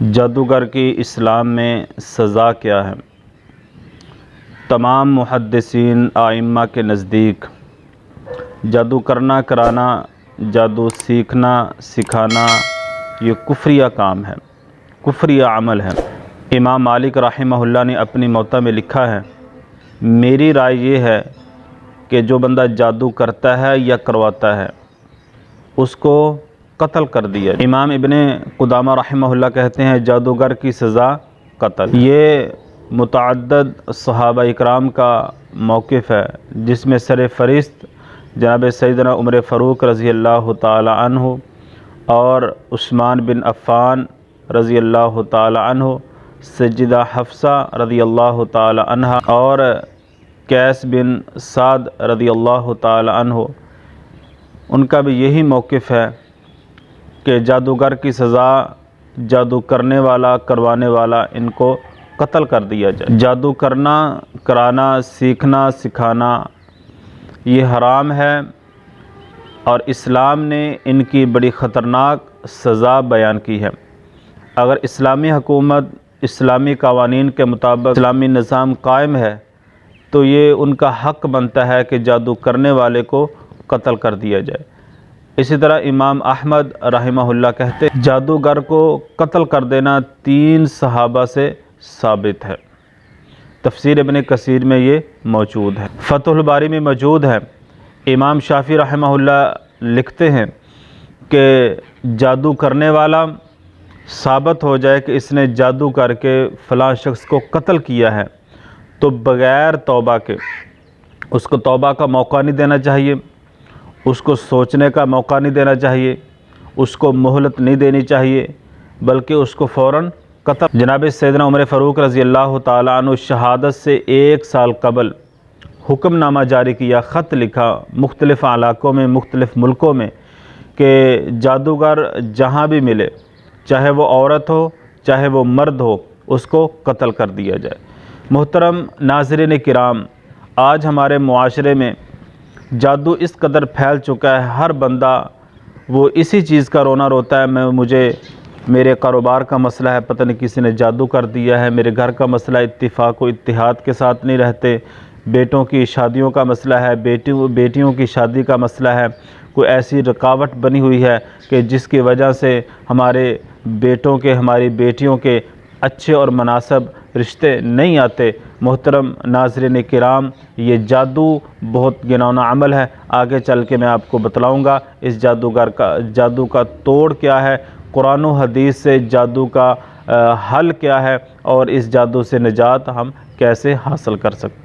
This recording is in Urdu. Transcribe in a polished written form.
جادوگر کی اسلام میں سزا کیا ہے؟ تمام محدثین ائمہ کے نزدیک جادو کرنا کرانا، جادو سیکھنا سکھانا یہ کفریہ کام ہے، کفریہ عمل ہے۔ امام مالک رحمہ اللہ نے اپنی موطا میں لکھا ہے، میری رائے یہ ہے کہ جو بندہ جادو کرتا ہے یا کرواتا ہے اس کو قتل کر دیا۔ امام ابن قدامہ رحمہ اللہ کہتے ہیں جادوگر کی سزا قتل۔ یہ متعدد صحابہ اکرام کا موقف ہے، جس میں سر فہرست جناب سیدنا عمر فاروق رضی اللہ تعالی عنہ اور عثمان بن عفان رضی اللہ تعالی عنہ، سیدہ حفصہ رضی اللہ تعالی عنہ اور قیس بن سعد رضی اللہ تعالی عنہ، ان کا بھی یہی موقف ہے کہ جادوگر کی سزا جادو کرنے والا کروانے والا ان کو قتل کر دیا جائے۔ جادو کرنا کرانا سیکھنا سکھانا یہ حرام ہے، اور اسلام نے ان کی بڑی خطرناک سزا بیان کی ہے۔ اگر اسلامی حکومت اسلامی قوانین کے مطابق اسلامی نظام قائم ہے تو یہ ان کا حق بنتا ہے کہ جادو کرنے والے کو قتل کر دیا جائے۔ اسی طرح امام احمد رحمہ اللہ کہتے ہیں جادوگر کو قتل کر دینا 3 صحابہ سے ثابت ہے۔ تفسیر ابن کثیر میں یہ موجود ہے، فتح الباری میں موجود ہے۔ امام شافعی رحمہ اللہ لکھتے ہیں کہ جادو کرنے والا ثابت ہو جائے کہ اس نے جادو کر کے فلاں شخص کو قتل کیا ہے تو بغیر توبہ کے اس کو توبہ کا موقع نہیں دینا چاہیے، اس کو سوچنے کا موقع نہیں دینا چاہیے، اس کو مہلت نہیں دینی چاہیے، بلکہ اس کو فوراً قتل۔ جناب سیدنا عمر فاروق رضی اللہ تعالیٰ عنہ شہادت سے 1 سال قبل حکم نامہ جاری کیا، خط لکھا مختلف علاقوں میں مختلف ملکوں میں کہ جادوگر جہاں بھی ملے، چاہے وہ عورت ہو چاہے وہ مرد ہو، اس کو قتل کر دیا جائے۔ محترم ناظرین کرام، آج ہمارے معاشرے میں جادو اس قدر پھیل چکا ہے، ہر بندہ وہ اسی چیز کا رونا روتا ہے، مجھے میرے کاروبار کا مسئلہ ہے، پتہ نہیں کسی نے جادو کر دیا ہے، میرے گھر کا مسئلہ اتفاق و اتحاد کے ساتھ نہیں رہتے، بیٹوں کی شادیوں کا مسئلہ ہے، بیٹیوں کی شادی کا مسئلہ ہے، کوئی ایسی رکاوٹ بنی ہوئی ہے کہ جس کی وجہ سے ہمارے بیٹوں کے ہماری بیٹیوں کے اچھے اور مناسب رشتے نہیں آتے۔ محترم ناظرین کرام، یہ جادو بہت گھناؤنا عمل ہے، آگے چل کے میں آپ کو بتلاؤں گا اس جادو کا توڑ کیا ہے، قرآن و حدیث سے جادو کا حل کیا ہے، اور اس جادو سے نجات ہم کیسے حاصل کر سکتے ہیں۔